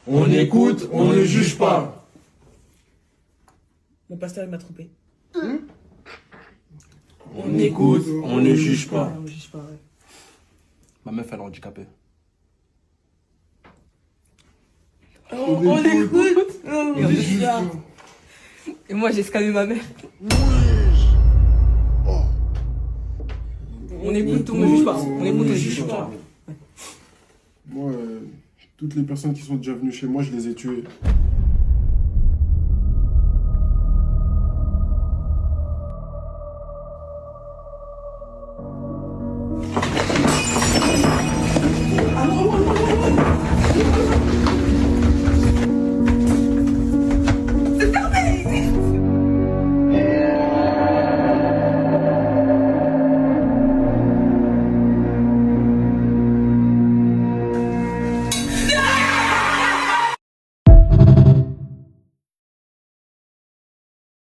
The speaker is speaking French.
On écoute, on ne juge pas. Mon pasteur, il m'a trompé. On écoute, on ne juge pas. On ne juge pas, ouais. Ma meuf, elle est handicapée. On écoute, on On ne juge pas. Et moi, j'ai scamé ma mère. On écoute, on ne juge pas. On écoute, on ne juge pas. Moi, toutes les personnes qui sont déjà venues chez moi, je les ai tuées.